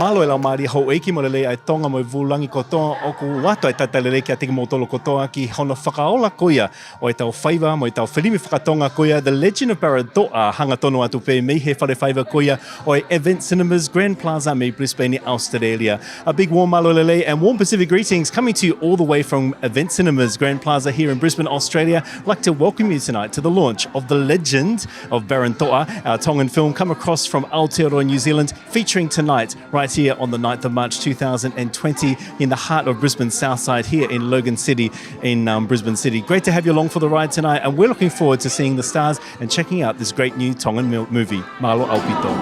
Malo e lau maari hau eiki mo lelei ai tonga mo i vulangi kotoa o ku wato ai tatalelei ki a tiki mo tolo kotoa ki hono whakaola koia o i tau whaiva mo i tau whilimi whakatonga koia The Legend of Baradoa hanga tono atu pe mei he whare whaiva koia o i Event Cinemas Grand Plaza me Brisbane, Australia. A big warm malo lelei and warm Pacific greetings coming to you all the way from Event Cinemas Grand Plaza here in Brisbane, Australia. I'd like to welcome you tonight to the launch of The Legend of Baradoa, our Tongan film come across from Aupito, New Zealand, featuring tonight right here on the 9th of March 2020 in the heart of Brisbane Southside here in Logan City in Brisbane City. Great to have you along for the ride tonight and we're looking forward to seeing the stars and checking out this great new Tongan movie, Malo Aupito.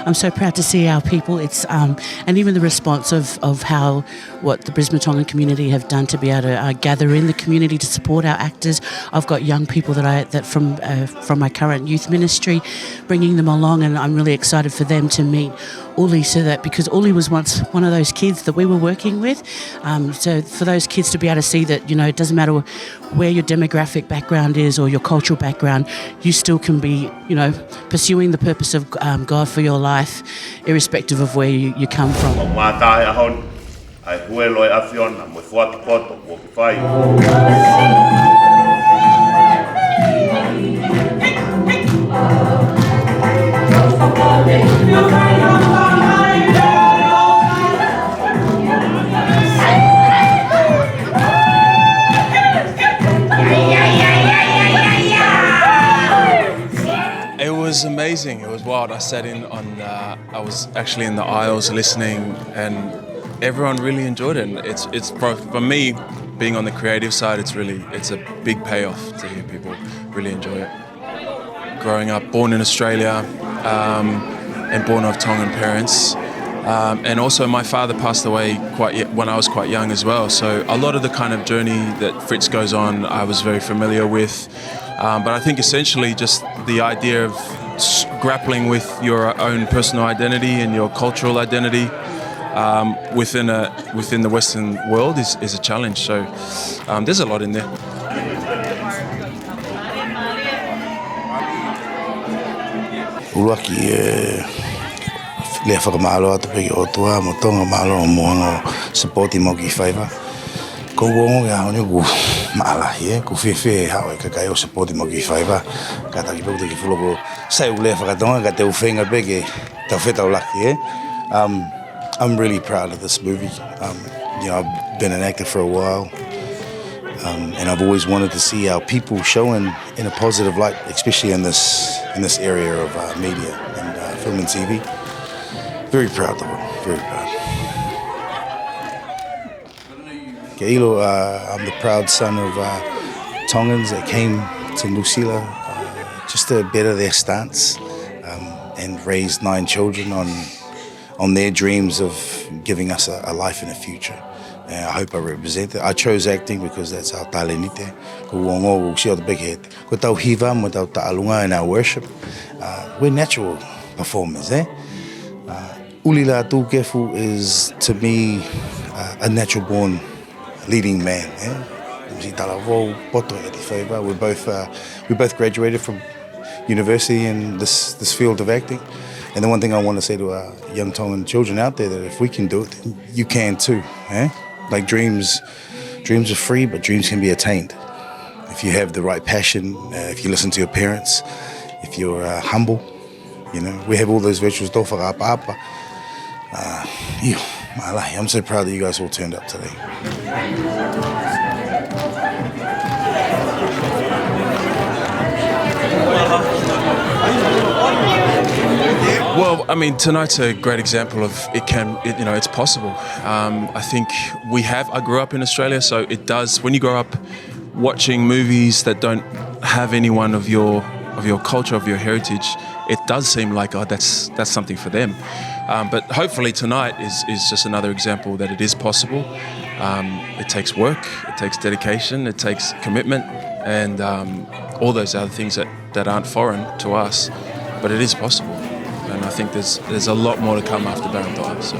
I'm so proud to see our people. It's and even the response of how what the Brisbane Tongan Community have done to be able to gather in the community to support our actors. I've got young people that from my current youth ministry, bringing them along, and I'm really excited for them to meet Uli, so that because Uli was once one of those kids that we were working with. So for those kids to be able to see that, you know, it doesn't matter where your demographic background is or your cultural background, you still can be, you know, pursuing the purpose of God for your life, irrespective of where you come from. It was amazing. It was wild. I sat in on. I was actually in the aisles listening, and everyone really enjoyed it. And it's for me, being on the creative side, it's a big payoff to hear people really enjoy it. Growing up, born in Australia, and born of Tongan parents, and also my father passed away when I was quite young as well. So a lot of the kind of journey that Fritz goes on, I was very familiar with. But I think essentially just the idea of grappling with your own personal identity and your cultural identity within the Western world is a challenge. So there's a lot in there. Ulaki le whakamalo atu peki o tua mo tonga malo o moanga supporti mo ki whaiva. Ko wongo ya honi ku maalahi ku whiwhi hao e kakai o supporti mo ki whaiva. Ka taki puku ki whuloko sai ule whakatonga ka te uwhenga peki tau whetau laki I'm really proud of this movie. You know, I've been an actor for a while. And I've always wanted to see our people shown in a positive light, especially in this area of media and film and TV. Very proud of it, very proud. Keilo, I'm the proud son of Tongans that came to Nusila just to better their stance and raised 9 children on their dreams of giving us a life and a future. And I hope I represent it. I chose acting because that's our talenite. Ko wongo ko the big head. Ko tau hiva mo tau ta'alunga in our worship. We're natural performers, eh? Uli Latukefu is to me a natural born leading man, eh? We both graduated from university in this field of acting. And the one thing I want to say to our young Tongan children out there, that if we can do it, then you can too, eh? Like dreams are free, but dreams can be attained. If you have the right passion, if you listen to your parents, if you're humble, you know, we have all those virtues. I'm so proud that you guys all turned up today. Well, I mean, tonight's a great example of it's possible. I think I grew up in Australia, so it does, when you grow up watching movies that don't have anyone of your culture, of your heritage, it does seem like, oh, that's something for them. But hopefully tonight is just another example that it is possible. It takes work, it takes dedication, it takes commitment, and all those other things that aren't foreign to us, but it is possible. And I think there's a lot more to come after Barantoa. So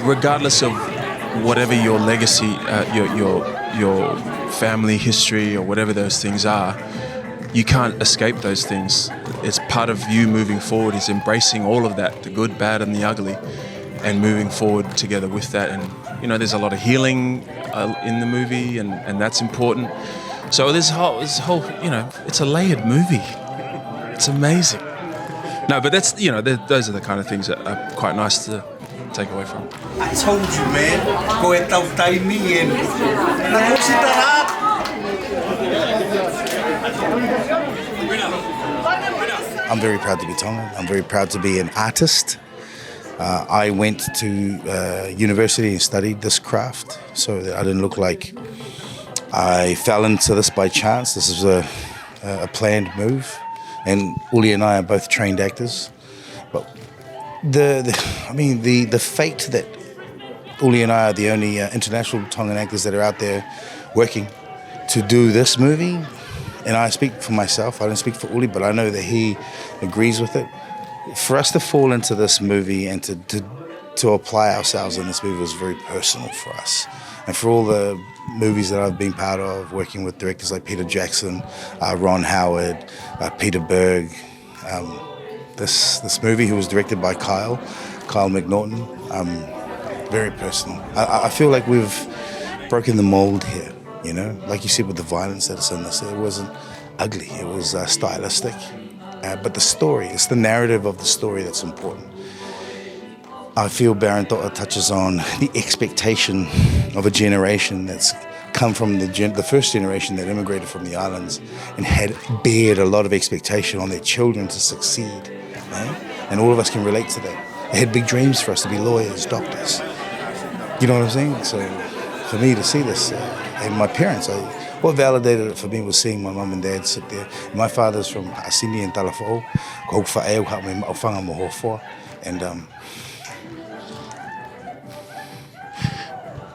regardless of whatever your legacy, your family history or whatever those things are, you can't escape those things. It's part of you moving forward, is embracing all of that, the good, bad and the ugly, and moving forward together with that. And you know, there's a lot of healing in the movie, and that's important. So this whole, you know, it's a layered movie. It's amazing. No, but that's, you know, those are the kind of things that are quite nice to take away from. I told you, man. Go ahead and tie me in. I'm very proud to be Tongan. I'm very proud to be an artist. I went to university and studied this craft so that I didn't look like I fell into this by chance. This is a planned move. And Uli and I are both trained actors. But the fate that Uli and I are the only international Tongan actors that are out there working to do this movie, and I speak for myself, I don't speak for Uli, but I know that he agrees with it. For us to fall into this movie and to apply ourselves in this movie was very personal for us. And for all the movies that I've been part of, working with directors like Peter Jackson, Ron Howard, Peter Berg, this movie was directed by Kyle McNaughton, very personal. I feel like we've broken the mold here, you know? Like you said with the violence that's in this, it wasn't ugly, it was stylistic. But the story, it's the narrative of the story that's important. I feel Barantoa touches on the expectation of a generation that's come from the first generation that immigrated from the islands and had bared a lot of expectation on their children to succeed. Right? And all of us can relate to that. They had big dreams for us to be lawyers, doctors. You know what I'm saying? So for me to see this, and my parents, what validated it for me was seeing my mum and dad sit there. My father's from Asini and Talafo, and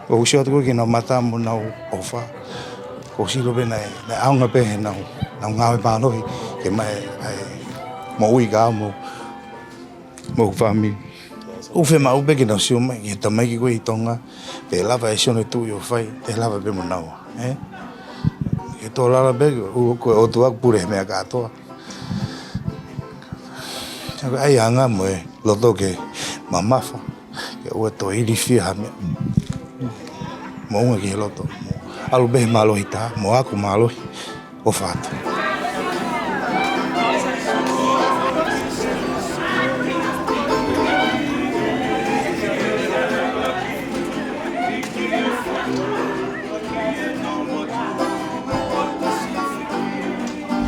o si atu ke na mata mo na ofa ko si lo be na aunga be na nga ba no ke mai mo ui ga mo fami o fe ma o be ke na si o mai ke ta mai ki ko I Tonga pe lava e sono tu yo fai te lava be mo na ke to la be o ko o tu ak pure me ka to ai anga mo lo to ke mama fa ke o to I fi ha me mo ke loto alu be malo hita mo aku malo o fato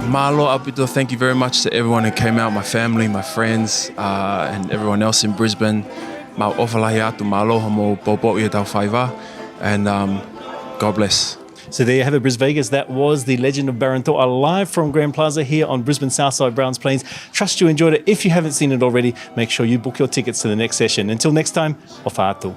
Malo, Aupito, thank you very much to everyone who came out, my family, my friends, and everyone else in Brisbane. Mau ofalahi atu malo mo bobo I tau whaiva. And God bless. So there you have it, Brizvegas. That was the Legend of Barantoa live from Grand Plaza here on Brisbane Southside Browns Plains. Trust you enjoyed it. If you haven't seen it already, make sure you book your tickets to the next session. Until next time, ofa atu.